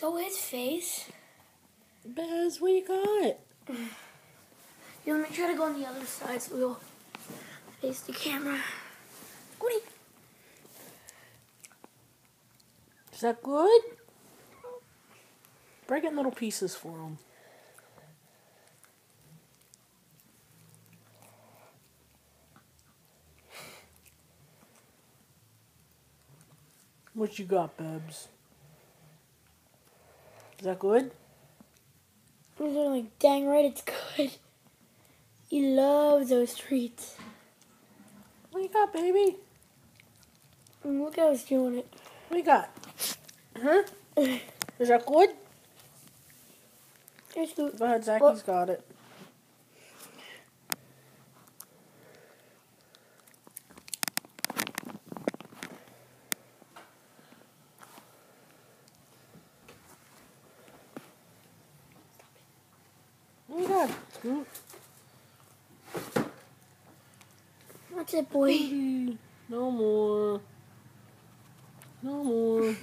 show his face. Bez, what you got? You want me to try to go on the other side so we'll face the camera. Goody. Is that good? Break it in little pieces for him. What you got, Bebs? Is that good? He's like, dang right, it's good. He loves those treats. What you got, baby? And look how he's doing it. What you got? Huh? Is that good? Here's the. Go ahead, Zachy's got it. What you got? That's it, boy. No more. No more.